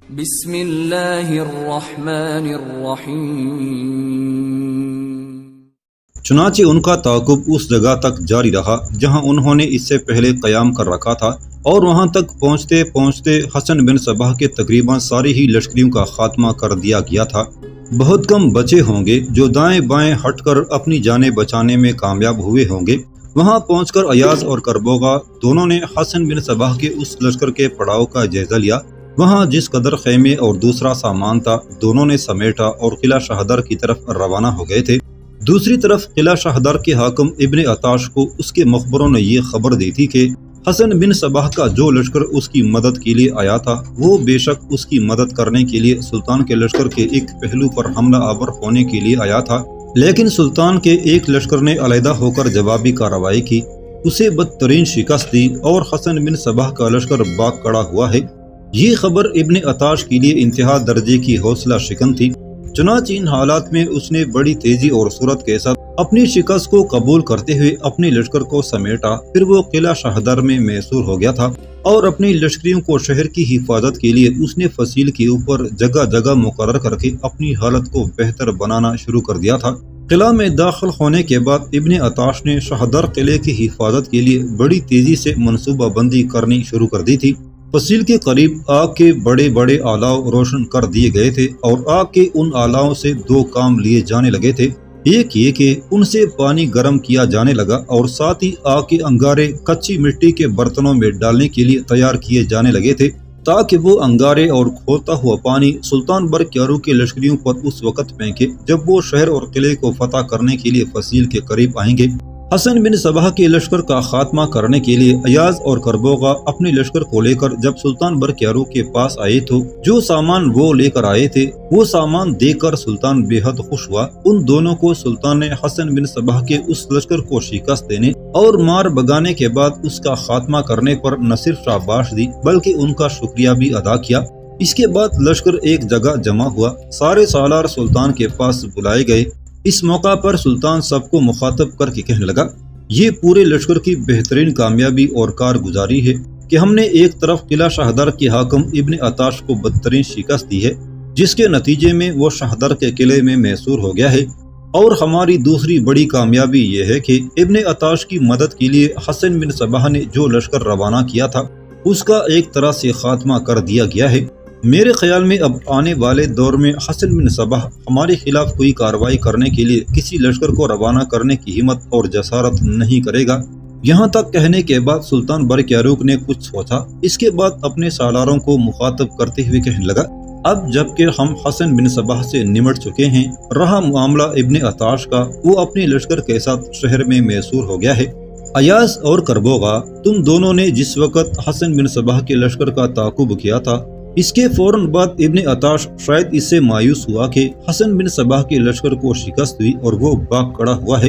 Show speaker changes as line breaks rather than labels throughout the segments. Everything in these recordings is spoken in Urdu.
بسم اللہ الرحمن الرحیم۔
چنانچہ ان کا تعاقب اس جگہ تک جاری رہا جہاں انہوں نے اس سے پہلے قیام کر رکھا تھا، اور وہاں تک پہنچتے پہنچتے حسن بن صباح کے تقریباً ساری ہی لشکریوں کا خاتمہ کر دیا گیا تھا۔ بہت کم بچے ہوں گے جو دائیں بائیں ہٹ کر اپنی جانیں بچانے میں کامیاب ہوئے ہوں گے۔ وہاں پہنچ کر ایاز اور کربوغا دونوں نے حسن بن صباح کے اس لشکر کے پڑاؤ کا جائزہ لیا۔ وہاں جس قدر خیمے اور دوسرا سامان تھا دونوں نے سمیٹا اور قلعہ شہدر کی طرف روانہ ہو گئے تھے۔ دوسری طرف قلعہ شہدر کے حاکم ابن عطاش کو اس کے مخبروں نے یہ خبر دی تھی کہ حسن بن صباح کا جو لشکر اس کی مدد کے لیے آیا تھا وہ بے شک اس کی مدد کرنے کے لیے سلطان کے لشکر کے ایک پہلو پر حملہ آور ہونے کے لیے آیا تھا، لیکن سلطان کے ایک لشکر نے علیحدہ ہو کر جوابی کارروائی کی، اسے بدترین شکست دی اور حسن بن صباح کا لشکر باغ کڑا ہوا ہے۔ یہ خبر ابن عطاش کے لیے انتہا درجے کی حوصلہ شکن تھی۔ چنانچہ ان حالات میں اس نے بڑی تیزی اور سرعت کے ساتھ اپنی شکست کو قبول کرتے ہوئے اپنے لشکر کو سمیٹا۔ پھر وہ قلعہ شہدر میں محصور ہو گیا تھا اور اپنی لشکریوں کو شہر کی حفاظت کے لیے اس نے فصیل کے اوپر جگہ جگہ مقرر کر کے اپنی حالت کو بہتر بنانا شروع کر دیا تھا۔ قلعہ میں داخل ہونے کے بعد ابن عطاش نے شہدر قلعے کی حفاظت کے لیے بڑی تیزی سے منصوبہ بندی کرنی شروع کر دی تھی۔ فصیل کے قریب آگ کے بڑے بڑے آلاؤ روشن کر دیے گئے تھے اور آگ کے ان آلاؤں سے دو کام لیے جانے لگے تھے۔ ایک یہ کہ ان سے پانی گرم کیا جانے لگا اور ساتھ ہی آگ کے انگارے کچی مٹی کے برتنوں میں ڈالنے کے لیے تیار کیے جانے لگے تھے تاکہ وہ انگارے اور کھولتا ہوا پانی سلطان برقیارو کے لشکریوں پر اس وقت پھینکے جب وہ شہر اور قلعے کو فتح کرنے کے لیے فصیل کے قریب آئیں گے۔ حسن بن صباح کے لشکر کا خاتمہ کرنے کے لیے ایاز اور کربوغا اپنے لشکر کو لے کر جب سلطان برقیارو کے پاس آئے تو جو سامان وہ لے کر آئے تھے وہ سامان دیکھ کر سلطان بے حد خوش ہوا۔ ان دونوں کو سلطان نے حسن بن صباح کے اس لشکر کو شکست دینے اور مار بگانے کے بعد اس کا خاتمہ کرنے پر نہ صرف شاباش دی بلکہ ان کا شکریہ بھی ادا کیا۔ اس کے بعد لشکر ایک جگہ جمع ہوا، سارے سالار سلطان کے پاس بلائے گئے۔ اس موقع پر سلطان سب کو مخاطب کر کے کہنے لگا، یہ پورے لشکر کی بہترین کامیابی اور کارگزاری ہے کہ ہم نے ایک طرف قلعہ شہدر کے حاکم ابن عطاش کو بدترین شکست دی ہے جس کے نتیجے میں وہ شہدر کے قلعے میں محصور ہو گیا ہے، اور ہماری دوسری بڑی کامیابی یہ ہے کہ ابن عطاش کی مدد کے لیے حسن بن صباح نے جو لشکر روانہ کیا تھا اس کا ایک طرح سے خاتمہ کر دیا گیا ہے۔ میرے خیال میں اب آنے والے دور میں حسن بن صباح ہمارے خلاف کوئی کارروائی کرنے کے لیے کسی لشکر کو روانہ کرنے کی ہمت اور جسارت نہیں کرے گا۔ یہاں تک کہنے کے بعد سلطان برقیارو نے کچھ سوچا، اس کے بعد اپنے سالاروں کو مخاطب کرتے ہوئے کہنے لگا، اب جبکہ ہم حسن بن صباح سے نمٹ چکے ہیں، رہا معاملہ ابن عطاش کا، وہ اپنے لشکر کے ساتھ شہر میں محصور ہو گیا ہے۔ ایاز اور کربوغا، تم دونوں نے جس وقت حسن بن صباح کے لشکر کا تعاقب کیا تھا اس کے فوراً بعد ابن عطاش شاید اس سے مایوس ہوا کہ حسن بن صباح کے لشکر کو شکست ہوئی اور وہ باغ کڑا ہوا ہے۔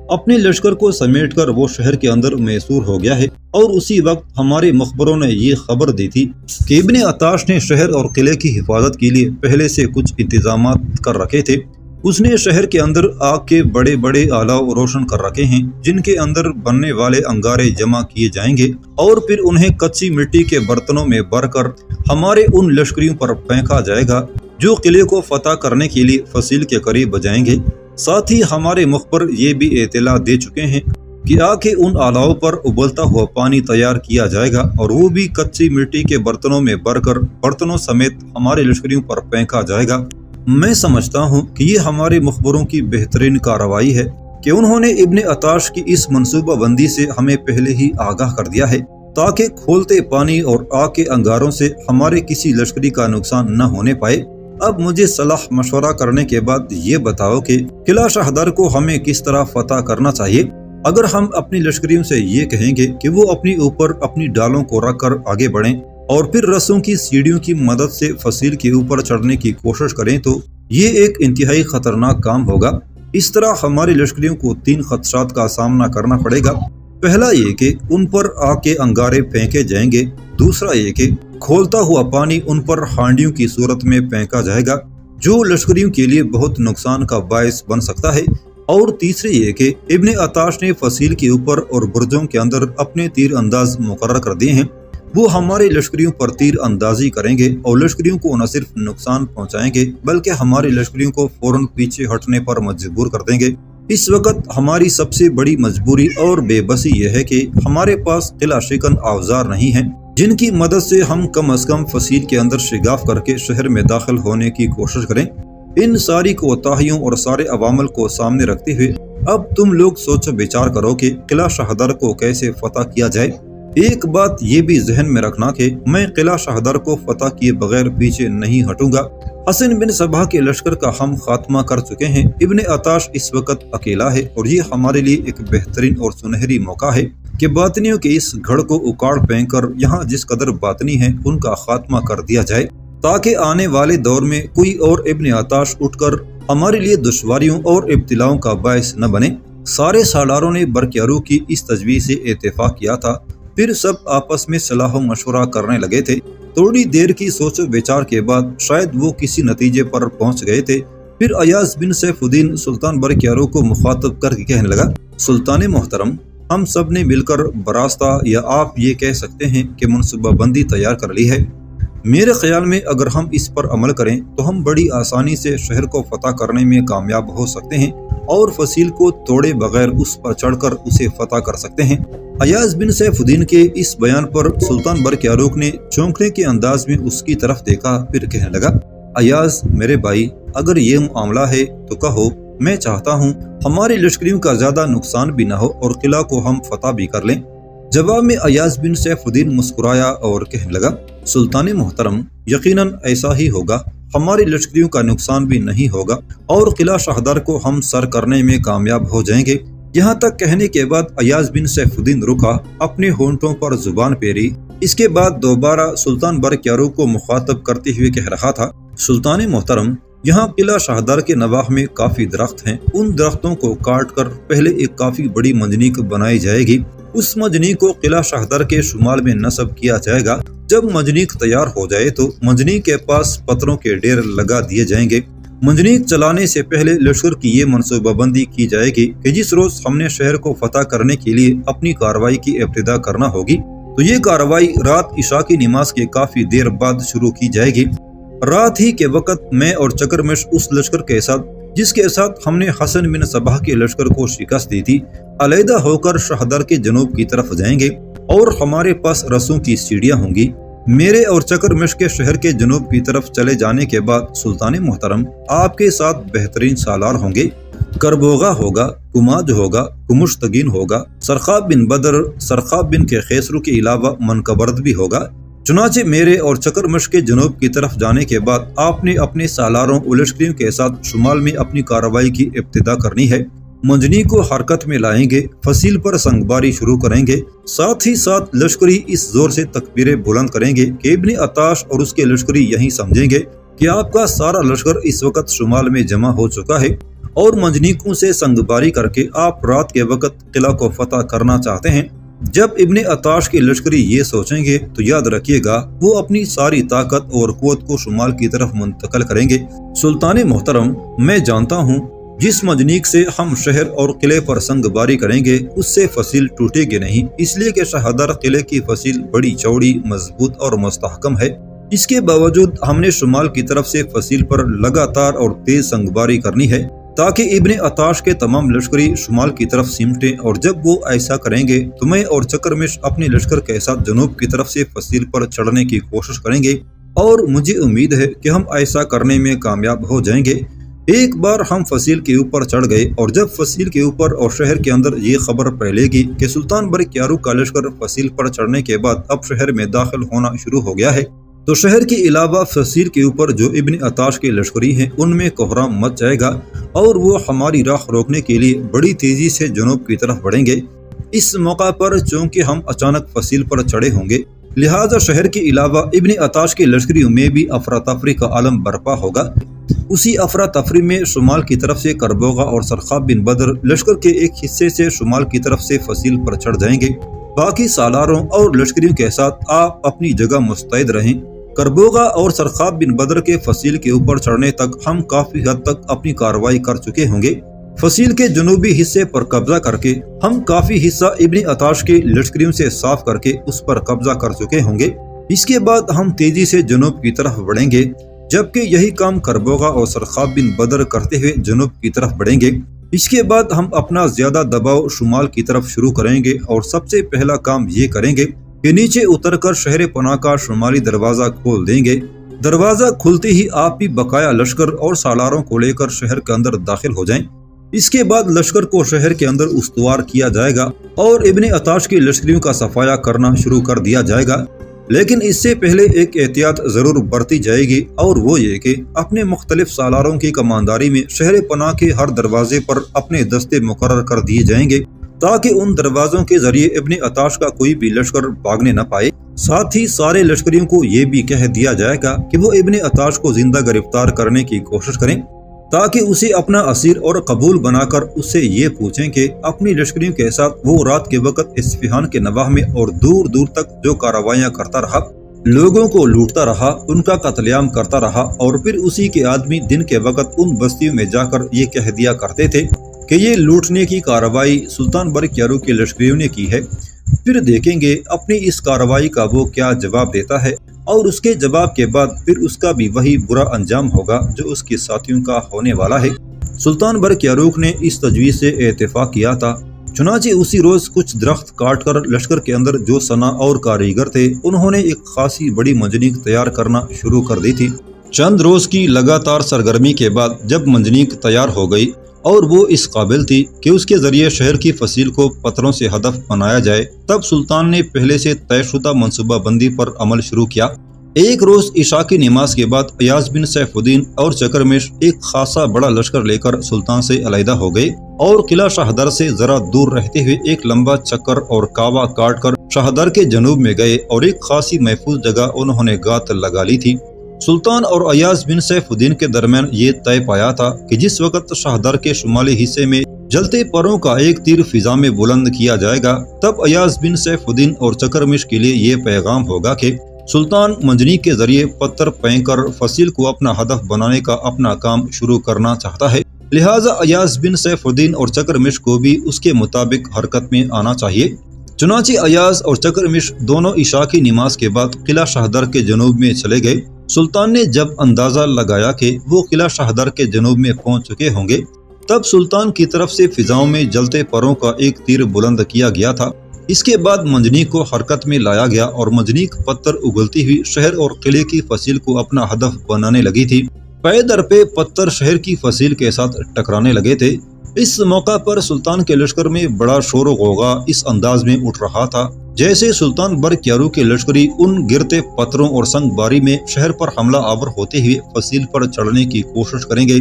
اپنے لشکر کو سمیٹ کر وہ شہر کے اندر محصور ہو گیا ہے، اور اسی وقت ہمارے مخبروں نے یہ خبر دی تھی کہ ابن عطاش نے شہر اور قلعے کی حفاظت کے لیے پہلے سے کچھ انتظامات کر رکھے تھے۔ اس نے شہر کے اندر آگ کے بڑے بڑے آلاؤ روشن کر رکھے ہیں جن کے اندر بننے والے انگارے جمع کیے جائیں گے اور پھر انہیں کچی مٹی کے برتنوں میں بھر کر ہمارے ان لشکریوں پر پھینکا جائے گا جو قلعے کو فتح کرنے کے لیے فصیل کے قریب جائیں گے۔ ساتھ ہی ہمارے مخبر یہ بھی اطلاع دے چکے ہیں کہ آگ کے ان آلاؤں پر ابلتا ہوا پانی تیار کیا جائے گا اور وہ بھی کچی مٹی کے برتنوں میں بھر کر برتنوں سمیت ہمارے لشکریوں پر پھینکا جائے گا۔ میں سمجھتا ہوں کہ یہ ہمارے مخبروں کی بہترین کارروائی ہے کہ انہوں نے ابن عطاش کی اس منصوبہ بندی سے ہمیں پہلے ہی آگاہ کر دیا ہے تاکہ کھولتے پانی اور آگ کے انگاروں سے ہمارے کسی لشکری کا نقصان نہ ہونے پائے۔ اب مجھے صلاح مشورہ کرنے کے بعد یہ بتاؤ کہ قلعہ شہدر کو ہمیں کس طرح فتح کرنا چاہیے۔ اگر ہم اپنی لشکریوں سے یہ کہیں گے کہ وہ اپنی اوپر اپنی ڈالوں کو رکھ کر آگے بڑھیں اور پھر رسوں کی سیڑھیوں کی مدد سے فصیل کے اوپر چڑھنے کی کوشش کریں تو یہ ایک انتہائی خطرناک کام ہوگا۔ اس طرح ہماری لشکریوں کو 3 خدشات کا سامنا کرنا پڑے گا۔ پہلا یہ کہ ان پر آگ کے انگارے پھینکے جائیں گے، دوسرا یہ کہ کھولتا ہوا پانی ان پر ہانڈیوں کی صورت میں پھینکا جائے گا جو لشکریوں کے لیے بہت نقصان کا باعث بن سکتا ہے، اور تیسرے یہ کہ ابن عطاش نے فصیل کے اوپر اور برجوں کے اندر اپنے تیر انداز مقرر کر دیے ہیں وہ ہمارے لشکریوں پر تیر اندازی کریں گے اور لشکریوں کو نہ صرف نقصان پہنچائیں گے بلکہ ہمارے لشکریوں کو فوراً پیچھے ہٹنے پر مجبور کر دیں گے۔ اس وقت ہماری سب سے بڑی مجبوری اور بے بسی یہ ہے کہ ہمارے پاس قلعہ شکن اوزار نہیں ہیں جن کی مدد سے ہم کم از کم فصیل کے اندر شگاف کر کے شہر میں داخل ہونے کی کوشش کریں۔ ان ساری کوتاہیوں اور سارے عوامل کو سامنے رکھتے ہوئے اب تم لوگ سوچ بچار کرو کہ قلعہ شہدر کو کیسے فتح کیا جائے۔ ایک بات یہ بھی ذہن میں رکھنا کہ میں قلعہ شہدر کو فتح کیے بغیر پیچھے نہیں ہٹوں گا۔ حسن بن صباح کے لشکر کا ہم خاتمہ کر چکے ہیں۔ ابن عطاش اس وقت اکیلا ہے اور یہ ہمارے لیے ایک بہترین اور سنہری موقع ہے کہ باطنیوں کے اس گھڑ کو اکاڑ پھینک کر یہاں جس قدر باطنی ہیں ان کا خاتمہ کر دیا جائے تاکہ آنے والے دور میں کوئی اور ابن عطاش اٹھ کر ہمارے لیے دشواریوں اور ابتلاؤں کا باعث نہ بنے۔ سارے سالاروں نے برقیارو کی اس تجویز سے اتفاق کیا تھا، پھر سب آپس میں صلاح و مشورہ کرنے لگے تھے۔ تھوڑی دیر کی سوچ و بچار کے بعد شاید وہ کسی نتیجے پر پہنچ گئے تھے۔ پھر ایاز بن سیف الدین سلطان برقیارو کو مخاطب کر کے کہنے لگا، سلطان محترم، ہم سب نے مل کر براستہ یا آپ یہ کہہ سکتے ہیں کہ منصوبہ بندی تیار کر لی ہے۔ میرے خیال میں اگر ہم اس پر عمل کریں تو ہم بڑی آسانی سے شہر کو فتح کرنے میں کامیاب ہو سکتے ہیں اور فصیل کو توڑے بغیر اس پر چڑھ کر اسے فتح کر سکتے ہیں۔ ایاز بن سیف الدین کے اس بیان پر سلطان برقیارو نے چونکنے کے انداز میں اس کی طرف دیکھا، پھر کہنے لگا، ایاز میرے بھائی، اگر یہ معاملہ ہے تو کہو، میں چاہتا ہوں ہمارے لشکریوں کا زیادہ نقصان بھی نہ ہو اور قلعہ کو ہم فتح بھی کر لیں۔ جواب میں ایاز بن سیف الدین مسکرایا اور کہنے لگا، سلطان محترم، یقیناً ایسا ہی ہوگا، ہمارے لشکریوں کا نقصان بھی نہیں ہوگا اور قلعہ شہدر کو ہم سر کرنے میں کامیاب ہو جائیں گے۔ یہاں تک کہنے کے بعد ایاز بن سیف الدین رکا، اپنے ہونٹوں پر زبان پھیری۔ اس کے بعد دوبارہ سلطان برقیارو کو مخاطب کرتے ہوئے کہہ رہا تھا، سلطان محترم، یہاں قلعہ شہدر کے نواح میں کافی درخت ہیں، ان درختوں کو کاٹ کر پہلے ایک کافی بڑی منجنیق بنائی جائے گی۔ اس منجنیق کو قلعہ شہدر کے شمال میں نصب کیا جائے گا۔ جب منجنیق تیار ہو جائے تو منجنیق کے پاس پتھروں کے ڈھیر لگا دیے جائیں گے۔ منجنیق چلانے سے پہلے لشکر کی یہ منصوبہ بندی کی جائے گی کہ جس روز ہم نے شہر کو فتح کرنے کے لیے اپنی کارروائی کی ابتدا کرنا ہوگی تو یہ کارروائی رات عشاء کی نماز کے کافی دیر بعد شروع کی جائے گی۔ رات ہی کے وقت میں اور چکرمش اس لشکر کے ساتھ جس کے ساتھ ہم نے حسن بن صباح کے لشکر کو شکست دی تھی، علیحدہ ہو کر شہدر کے جنوب کی طرف جائیں گے اور ہمارے پاس رسوں کی سیڑھیاں ہوں گی۔ میرے اور چکرمش کے شہر کے جنوب کی طرف چلے جانے کے بعد سلطان محترم، آپ کے ساتھ بہترین سالار ہوں گے۔ کربوغا ہوگا، کماج ہوگا، کمشتگین ہوگا، سرخاب بن بدر، سرخاب بن کے خیسرو کے علاوہ منقبرد بھی ہوگا۔ چنانچہ میرے اور چکرمش کے جنوب کی طرف جانے کے بعد آپ نے اپنے سالاروں اور لشکریوں کے ساتھ شمال میں اپنی کارروائی کی ابتدا کرنی ہے۔ منجنیق کو حرکت میں لائیں گے، فصیل پر سنگباری شروع کریں گے، ساتھ ہی ساتھ لشکری اس زور سے تکبیریں بلند کریں گے کہ ابن عطاش اور اس کے لشکری یہی سمجھیں گے کہ آپ کا سارا لشکر اس وقت شمال میں جمع ہو چکا ہے اور منجنیقوں سے سنگباری کر کے آپ رات کے وقت قلعہ کو فتح کرنا چاہتے ہیں۔ جب ابن عطاش کے لشکری یہ سوچیں گے تو یاد رکھیے گا وہ اپنی ساری طاقت اور قوت کو شمال کی طرف منتقل کریں گے۔ سلطان محترم، میں جانتا ہوں جس منجنیق سے ہم شہر اور قلعے پر سنگباری کریں گے اس سے فصیل ٹوٹے گی نہیں، اس لیے کہ شہدر قلعے کی فصیل بڑی چوڑی، مضبوط اور مستحکم ہے۔ اس کے باوجود ہم نے شمال کی طرف سے فصیل پر لگاتار اور تیز سنگباری کرنی ہے تاکہ ابن عطاش کے تمام لشکری شمال کی طرف سمٹیں، اور جب وہ ایسا کریں گے تو میں اور چکرمش اپنے لشکر کے ساتھ جنوب کی طرف سے فصیل پر چڑھنے کی کوشش کریں گے، اور مجھے امید ہے کہ ہم ایسا کرنے میں کامیاب ہو جائیں گے۔ ایک بار ہم فصیل کے اوپر چڑھ گئے اور جب فصیل کے اوپر اور شہر کے اندر یہ خبر پھیلے گی کہ سلطان برقیارو کا لشکر فصیل پر چڑھنے کے بعد اب شہر میں داخل ہونا شروع ہو گیا ہے، تو شہر کے علاوہ فصیل کے اوپر جو ابن عطاش کے لشکری ہیں ان میں کوہرام مچ جائے گا اور وہ ہماری راہ روکنے کے لیے بڑی تیزی سے جنوب کی طرف بڑھیں گے۔ اس موقع پر چونکہ ہم اچانک فصیل پر چڑھے ہوں گے، لہٰذا شہر کے علاوہ ابن عطاش کے لشکریوں میں بھی افراتفری کا عالم برپا ہوگا۔ اسی افراتفری میں شمال کی طرف سے کربوغا اور سرخاب بن بدر لشکر کے ایک حصے سے شمال کی طرف سے فصیل پر چڑھ جائیں گے۔ باقی سالاروں اور لشکریوں کے ساتھ آپ اپنی جگہ مستعد رہیں۔ کربوغا اور سرخاب بن بدر کے فصیل کے اوپر چڑھنے تک ہم کافی حد تک اپنی کارروائی کر چکے ہوں گے۔ فصیل کے جنوبی حصے پر قبضہ کر کے ہم کافی حصہ ابن عطاش کے لشکریوں سے صاف کر کے اس پر قبضہ کر چکے ہوں گے۔ اس کے بعد ہم تیزی سے جنوب کی طرف بڑھیں گے، جبکہ یہی کام کربوغا اور سرخاب بن بدر کرتے ہوئے جنوب کی طرف بڑھیں گے۔ اس کے بعد ہم اپنا زیادہ دباؤ شمال کی طرف شروع کریں گے اور سب سے پہلا کام یہ کریں گے کہ نیچے اتر کر شہر پناہ کا شمالی دروازہ کھول دیں گے۔ دروازہ کھلتے ہی آپ بھی بقایا لشکر اور سالاروں کو لے کر شہر کے اندر داخل ہو جائیں۔ اس کے بعد لشکر کو شہر کے اندر استوار کیا جائے گا اور ابن عطاش کی لشکریوں کا صفایا کرنا شروع کر دیا جائے گا، لیکن اس سے پہلے ایک احتیاط ضرور برتی جائے گی، اور وہ یہ کہ اپنے مختلف سالاروں کی کمانداری میں شہر پناہ کے ہر دروازے پر اپنے دستے مقرر کر دیے جائیں گے تاکہ ان دروازوں کے ذریعے ابن عطاش کا کوئی بھی لشکر بھاگنے نہ پائے۔ ساتھ ہی سارے لشکریوں کو یہ بھی کہہ دیا جائے گا کہ وہ ابن عطاش کو زندہ گرفتار کرنے کی کوشش کریں تاکہ اسے اپنا اسیر اور قبول بنا کر اس سے یہ پوچھیں کہ اپنی لشکریوں کے ساتھ وہ رات کے وقت اصفہان کے نواح میں اور دور دور تک جو کارروائیاں کرتا رہا، لوگوں کو لوٹتا رہا، ان کا قتل عام کرتا رہا، اور پھر اسی کے آدمی دن کے وقت ان بستیوں میں جا کر یہ کہہ دیا کرتے تھے کہ یہ لوٹنے کی کارروائی سلطان برق یارو کے لشکریوں نے کی ہے۔ پھر دیکھیں گے اپنی اس کارروائی کا وہ کیا جواب دیتا ہے، اور اس کے جواب کے بعد پھر اس کا بھی وہی برا انجام ہوگا جو اس کے ساتھیوں کا ہونے والا ہے۔ سلطان برق یاروق نے اس تجویز سے اتفاق کیا تھا، چنانچہ اسی روز کچھ درخت کاٹ کر لشکر کے اندر جو صنع اور کاریگر تھے انہوں نے ایک خاصی بڑی منجنیق تیار کرنا شروع کر دی تھی۔ چند روز کی لگاتار سرگرمی کے بعد جب منجنیق تیار ہو گئی اور وہ اس قابل تھی کہ اس کے ذریعے شہر کی فصیل کو پتھروں سے ہدف بنایا جائے، تب سلطان نے پہلے سے طے شدہ منصوبہ بندی پر عمل شروع کیا۔ ایک روز عشاء کی نماز کے بعد ایاز بن سیف الدین اور چکرمش ایک خاصا بڑا لشکر لے کر سلطان سے علیحدہ ہو گئے اور قلعہ شاہدر سے ذرا دور رہتے ہوئے ایک لمبا چکر اور کعبہ کاٹ کر شاہدر کے جنوب میں گئے اور ایک خاصی محفوظ جگہ انہوں نے گات لگا لی تھی۔ سلطان اور ایاز بن سیف الدین کے درمیان یہ طے پایا تھا کہ جس وقت شاہدر کے شمالی حصے میں جلتے پروں کا ایک تیر فضا میں بلند کیا جائے گا، تب ایاز بن سیف الدین اور چکرمش کے لیے یہ پیغام ہوگا کہ سلطان منجنیق کے ذریعے پتھر پھینک کر فصیل کو اپنا ہدف بنانے کا اپنا کام شروع کرنا چاہتا ہے، لہٰذا ایاز بن سیف الدین اور چکرمش کو بھی اس کے مطابق حرکت میں آنا چاہیے۔ چنانچہ ایاز اور چکرمش دونوں عشاء کی نماز کے بعد قلعہ شاہدر کے جنوب میں چلے گئے۔ سلطان نے جب اندازہ لگایا کہ وہ قلعہ شاہدر کے جنوب میں پہنچ چکے ہوں گے، تب سلطان کی طرف سے فضاؤں میں جلتے پروں کا ایک تیر بلند کیا گیا تھا۔ اس کے بعد منجنیق کو حرکت میں لایا گیا اور منجنیق پتھر اگلتی ہوئی شہر اور قلعے کی فصیل کو اپنا ہدف بنانے لگی تھی۔ پے در پے پتھر شہر کی فصیل کے ساتھ ٹکرانے لگے تھے۔ اس موقع پر سلطان کے لشکر میں بڑا شور و غوغا اس انداز میں اٹھ رہا تھا جیسے سلطان برق یارو کے لشکری ان گرتے پتھروں اور سنگ باری میں شہر پر حملہ آور ہوتے ہوئے فصیل پر چڑھنے کی کوشش کریں گے۔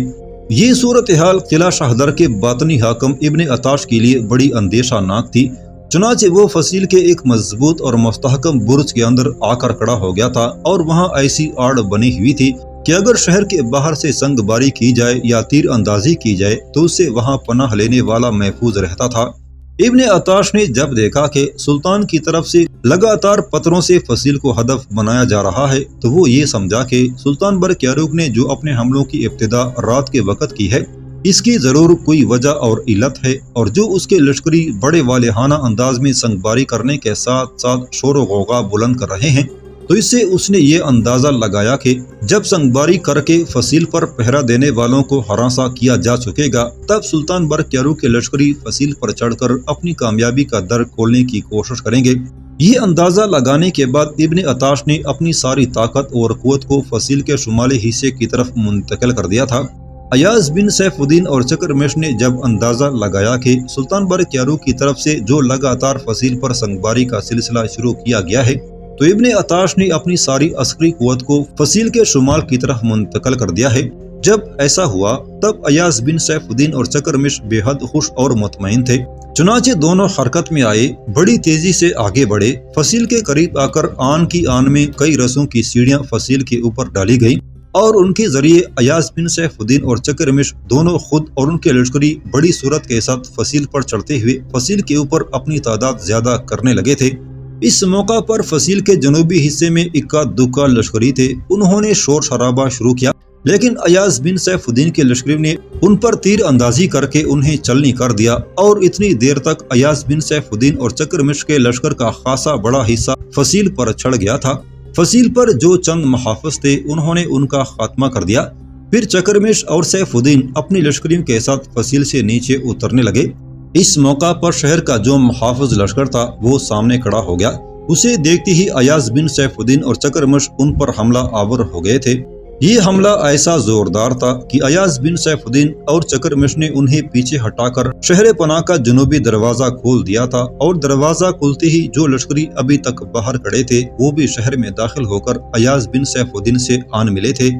یہ صورتحال قلعہ شاہدر کے باطنی حاکم ابن عطاش کے لیے بڑی اندیشہ ناک تھی، چنانچہ وہ فصیل کے ایک مضبوط اور مستحکم برج کے اندر آ کر کھڑا ہو گیا تھا اور وہاں ایسی آڑ بنی ہوئی تھی کہ اگر شہر کے باہر سے سنگ باری کی جائے یا تیر اندازی کی جائے تو اس سے وہاں پناہ لینے والا محفوظ رہتا تھا۔ ابن عطاش نے جب دیکھا کہ سلطان کی طرف سے لگاتار پتھروں سے فصیل کو ہدف بنایا جا رہا ہے تو وہ یہ سمجھا کہ سلطان برق یاروق نے جو اپنے حملوں کی ابتدا رات کے وقت کی ہے اس کی ضرور کوئی وجہ اور علت ہے، اور جو اس کے لشکری بڑے والہانہ انداز میں سنگ باری کرنے کے ساتھ ساتھ شور و غوغا بلند کر رہے ہیں، تو اس سے اس نے یہ اندازہ لگایا کہ جب سنگ باری کر کے فصیل پر پہرا دینے والوں کو ہراساں کیا جا چکے گا تب سلطان برق یارو کے لشکری فصیل پر چڑھ کر اپنی کامیابی کا در کھولنے کی کوشش کریں گے۔ یہ اندازہ لگانے کے بعد ابن عطاش نے اپنی ساری طاقت اور قوت کو فصیل کے شمالی حصے کی طرف منتقل کر دیا تھا۔ ایاز بن سیف الدین اور چکرمش نے جب اندازہ لگایا کہ سلطان برق یارو کی طرف سے جو لگاتار فصیل پر سنگ باری کا سلسلہ شروع کیا گیا ہے تو ابن عطاش نے اپنی ساری عسکری قوت کو فصیل کے شمال کی طرف منتقل کر دیا ہے۔ جب ایسا ہوا تب ایاز بن سیف الدین اور چکرمش بے حد خوش اور مطمئن تھے، چنانچہ دونوں حرکت میں آئے، بڑی تیزی سے آگے بڑھے۔ فصیل کے قریب آ کر آن کی آن میں کئی رسوں کی سیڑھیاں فصیل کے اوپر ڈالی گئیں اور ان کے ذریعے ایاز بن سیف الدین اور چکرمش دونوں خود اور ان کے لشکری بڑی صورت کے ساتھ فصیل پر چڑھتے ہوئے فصیل کے اوپر اپنی تعداد زیادہ کرنے لگے تھے۔ اس موقع پر فصیل کے جنوبی حصے میں اکا دکا لشکری تھے، انہوں نے شور شرابہ شروع کیا، لیکن ایاز بن سیف الدین کے لشکریوں نے ان پر تیر اندازی کر کے انہیں چلنی کر دیا، اور اتنی دیر تک ایاز بن سیف الدین اور چکرمش کے لشکر کا خاصا بڑا حصہ فصیل پر چڑھ گیا تھا۔ فصیل پر جو چند محافظ تھے انہوں نے ان کا خاتمہ کر دیا۔ پھر چکرمش اور سیف الدین اپنی لشکریوں کے ساتھ فصیل سے نیچے اترنے لگے۔ اس موقع پر شہر کا جو محافظ لشکر تھا وہ سامنے کھڑا ہو گیا۔ اسے دیکھتے ہی ایاز بن سیف الدین اور چکرمش ان پر حملہ آور ہو گئے تھے۔ یہ حملہ ایسا زوردار تھا کہ ایاز بن سیف الدین اور چکرمش نے انہیں پیچھے ہٹا کر شہر پناہ کا جنوبی دروازہ کھول دیا تھا، اور دروازہ کھلتے ہی جو لشکری ابھی تک باہر کھڑے تھے وہ بھی شہر میں داخل ہو کر ایاز بن سیف الدین سے آن ملے تھے۔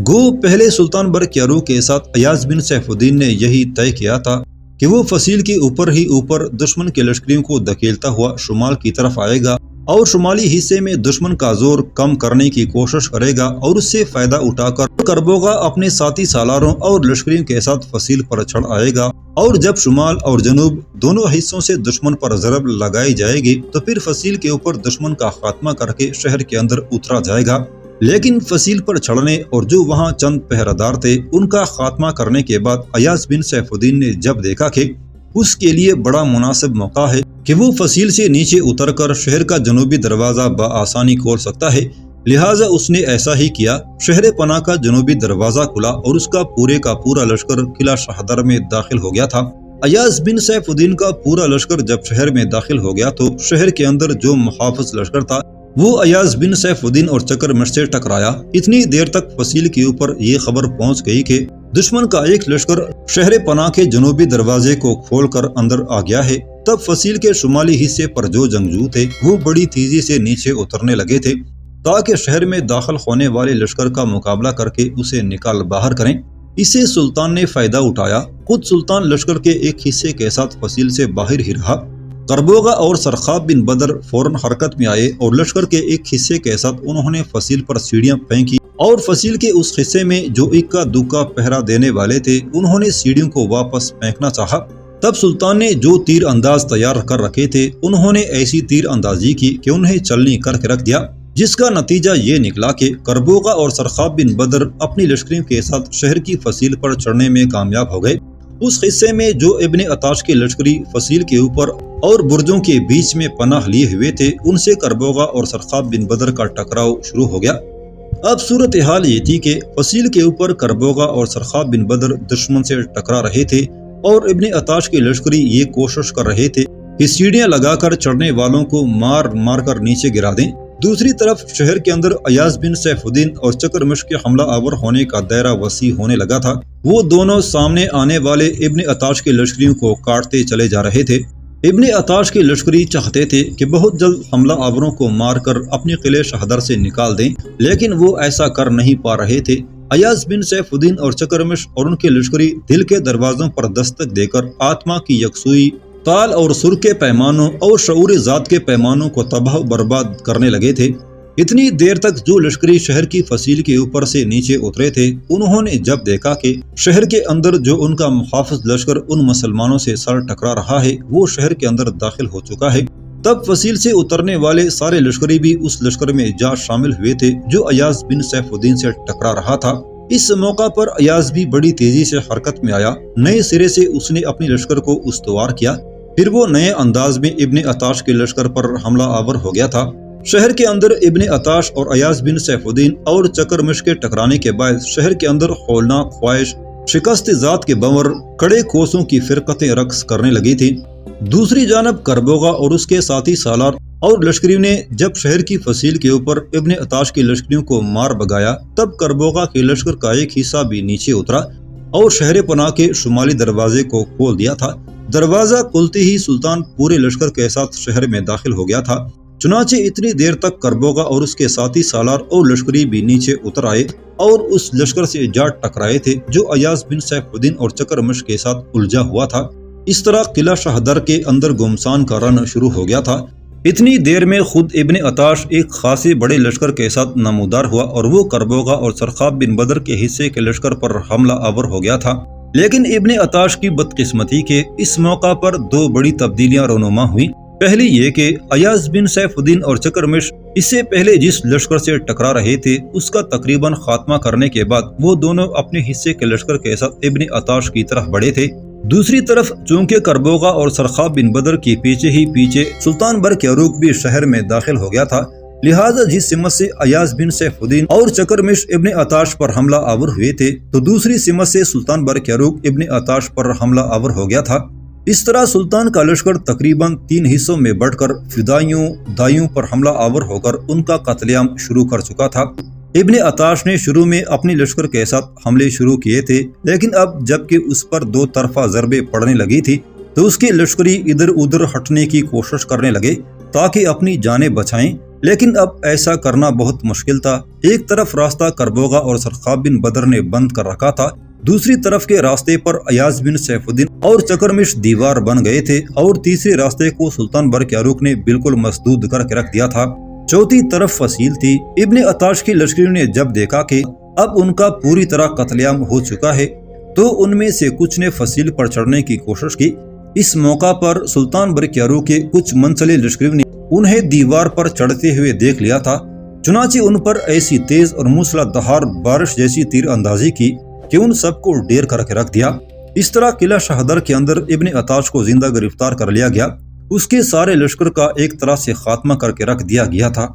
گو پہلے سلطان برقیارو کے ساتھ ایاز بن سیف الدین نے یہی طے کیا تھا کہ وہ فصیل کے اوپر ہی اوپر دشمن کے لشکریوں کو دھکیلتا ہوا شمال کی طرف آئے گا، اور شمالی حصے میں دشمن کا زور کم کرنے کی کوشش کرے گا، اور اس سے فائدہ اٹھا کر کربوغا اپنے ساتھی سالاروں اور لشکریوں کے ساتھ فصیل پر چڑھ آئے گا، اور جب شمال اور جنوب دونوں حصوں سے دشمن پر ضرب لگائی جائے گی تو پھر فصیل کے اوپر دشمن کا خاتمہ کر کے شہر کے اندر اترا جائے گا۔ لیکن فصیل پر چڑھنے اور جو وہاں چند پہرہ دار تھے ان کا خاتمہ کرنے کے بعد ایاز بن سیف الدین نے جب دیکھا کہ اس کے لیے بڑا مناسب موقع ہے کہ وہ فصیل سے نیچے اتر کر شہر کا جنوبی دروازہ بآسانی کھول سکتا ہے، لہٰذا اس نے ایسا ہی کیا۔ شہر پناہ کا جنوبی دروازہ کھلا اور اس کا پورا لشکر قلعہ شہدر میں داخل ہو گیا تھا۔ ایاز بن سیف الدین کا پورا لشکر جب شہر میں داخل ہو گیا تو شہر کے اندر جو محافظ لشکر تھا وہ ایاز بن سیف الدین اور چکرمش سے ٹکرایا۔ اتنی دیر تک فصیل کے اوپر یہ خبر پہنچ گئی کہ دشمن کا ایک لشکر شہر پناہ کے جنوبی دروازے کو کھول کر اندر آ گیا ہے۔ تب فصیل کے شمالی حصے پر جو جنگجو تھے وہ بڑی تیزی سے نیچے اترنے لگے تھے تاکہ شہر میں داخل ہونے والے لشکر کا مقابلہ کر کے اسے نکال باہر کریں۔ اسے سلطان نے فائدہ اٹھایا۔ خود سلطان لشکر کے ایک حصے کے ساتھ فصیل سے باہر ہی رہا۔ کربوغا اور سرخاب بن بدر فوراً حرکت میں آئے اور لشکر کے ایک حصے کے ساتھ انہوں نے فصیل پر سیڑھیاں پھینکی، اور فصیل کے اس حصے میں جو اکا دکا پہرا دینے والے تھے انہوں نے سیڑھیوں کو واپس پھینکنا چاہا۔ تب سلطان نے جو تیر انداز تیار کر رکھے تھے انہوں نے ایسی تیر اندازی کی کہ انہیں چلنی کر کے رکھ دیا، جس کا نتیجہ یہ نکلا کہ کربوغا اور سرخاب بن بدر اپنی لشکریوں کے ساتھ شہر کی فصیل پر چڑھنے میں کامیاب ہو گئے۔ اس حصے میں جو ابن عطاش کے لشکری فصیل کے اوپر اور برجوں کے بیچ میں پناہ لیے ہوئے تھے ان سے کربوغا اور سرخاب بن بدر کا ٹکراؤ شروع ہو گیا۔ اب صورتحال یہ تھی کہ فصیل کے اوپر کربوغا اور سرخاب بن بدر دشمن سے ٹکرا رہے تھے، اور ابن عطاش کے لشکری یہ کوشش کر رہے تھے کہ سیڑھیاں لگا کر چڑھنے والوں کو مار مار کر نیچے گرا دیں۔ دوسری طرف شہر کے اندر ایاز بن سیف الدین اور چکرمش کے حملہ آور ہونے کا دائرہ وسیع ہونے لگا تھا۔ وہ دونوں سامنے آنے والے ابن عطاش کے لشکریوں کو کاٹتے چلے جا رہے تھے۔ ابن عطاش کے لشکری چاہتے تھے کہ بہت جلد حملہ آوروں کو مار کر اپنے قلعے شہدر سے نکال دیں، لیکن وہ ایسا کر نہیں پا رہے تھے۔ ایاز بن سیف الدین اور چکرمش اور ان کے لشکری دل کے دروازوں پر دستک دے کر آتما کی یکسوئی، تال اور سر کے پیمانوں اور شعور ذات کے پیمانوں کو تباہ و برباد کرنے لگے تھے۔ اتنی دیر تک جو لشکری شہر کی فصیل کے اوپر سے نیچے اترے تھے انہوں نے جب دیکھا کہ شہر کے اندر جو ان کا محافظ لشکر ان مسلمانوں سے سر ٹکرا رہا ہے وہ شہر کے اندر داخل ہو چکا ہے، تب فصیل سے اترنے والے سارے لشکری بھی اس لشکر میں جا شامل ہوئے تھے جو ایاز بن سیف الدین سے ٹکرا رہا تھا۔ اس موقع پر ایاز بھی بڑی تیزی سے حرکت میں آیا۔ نئے سرے سے اس نے اپنی لشکر کو استوار کیا، پھر وہ نئے انداز میں ابن عطاش کے لشکر پر حملہ آور ہو گیا تھا۔ شہر کے اندر ابن عطاش اور ایاز بن سیف الدین اور چکرمش کے ٹکرانے کے باعث شہر کے اندر ہولناک خواہش، شکست ذات کے بنور، کڑے کوسوں کی فرقتیں رقص کرنے لگی تھی۔ دوسری جانب کربوغا اور اس کے ساتھی سالار اور لشکریوں نے جب شہر کی فصیل کے اوپر ابن عطاش کی لشکریوں کو مار بگایا تب کربوغا کے لشکر کا ایک حصہ بھی نیچے اترا اور شہر پناہ کے شمالی دروازے کو کھول دیا تھا۔ دروازہ کھلتے ہی سلطان پورے لشکر کے ساتھ شہر میں داخل ہو گیا تھا۔ چنانچہ اتنی دیر تک کربوغا اور اس کے ساتھی سالار اور لشکری بھی نیچے اتر آئے اور اس لشکر سے جا ٹکرائے تھے جو ایاز بن سیف الدین اور چکرمش کے ساتھ الجھا ہوا تھا۔ اس طرح قلعہ شہدر کے اندر گمسان کا رن شروع ہو گیا تھا۔ اتنی دیر میں خود ابن عطاش ایک خاصے بڑے لشکر کے ساتھ نمودار ہوا اور وہ کربوغا اور سرخاب بن بدر کے حصے کے لشکر پر حملہ آور ہو گیا تھا۔ لیکن ابن عطاش کی بدقسمتی کے اس موقع پر دو بڑی تبدیلیاں رونما ہوئیں۔ پہلی یہ کہ ایاز بن سیف الدین اور چکرمش اس سے پہلے جس لشکر سے ٹکرا رہے تھے اس کا تقریباً خاتمہ کرنے کے بعد وہ دونوں اپنے حصے کے لشکر کے ساتھ ابن عطاش کی طرف بڑھے تھے۔ دوسری طرف چونکہ کربوغا اور سرخاب بن بدر کی پیچھے ہی پیچھے سلطان برق یاروق بھی شہر میں داخل ہو گیا تھا، لہٰذا جس سمت سے ایاز بن سیف الدین اور چکرمش ابن عطاش پر حملہ آور ہوئے تھے تو دوسری سمت سے سلطان برق یاروق ابن عطاش پر حملہ آور ہو گیا تھا۔ اس طرح سلطان کا لشکر تقریباً 3 حصوں میں بڑھ کر فدائیوں دائیوں پر حملہ آور ہو کر ان کا قتل عام شروع کر چکا تھا۔ ابن عطاش نے شروع میں اپنی لشکر کے ساتھ حملے شروع کیے تھے، لیکن اب جبکہ اس پر 2 طرفہ ضربیں پڑنے لگی تھی تو اس کے لشکری ادھر ادھر ہٹنے کی کوشش کرنے لگے تاکہ اپنی جانیں بچائیں، لیکن اب ایسا کرنا بہت مشکل تھا۔ ایک طرف راستہ کربوغا اور سرخاب بن بدر نے بند کر رکھا تھا، دوسری طرف کے راستے پر ایاز بن سیف الدین اور چکرمش دیوار بن گئے تھے، اور تیسرے راستے کو سلطان برق یاروق نے بالکل مسدود کر کے رکھ دیا تھا۔ چوتھی طرف فصیل تھی۔ ابن عطاش کی لشکریوں نے جب دیکھا کہ اب ان کا پوری طرح قتل عام ہو چکا ہے تو ان میں سے کچھ نے فصیل پر چڑھنے کی کوشش کی۔ اس موقع پر سلطان برق یاروق کے کچھ منسلح لشکریوں نے انہیں دیوار پر چڑھتے ہوئے دیکھ لیا تھا، چنانچہ ان پر ایسی تیز اور موسلا دھار بارش جیسی تیر اندازی کی کہ ان سب کو ڈیر کر کے رکھ دیا۔ اس طرح قلعہ شہدر کے اندر ابن عطاش کو زندہ گرفتار کر لیا گیا، اس کے سارے لشکر کا ایک طرح سے خاتمہ کر کے رکھ دیا گیا تھا۔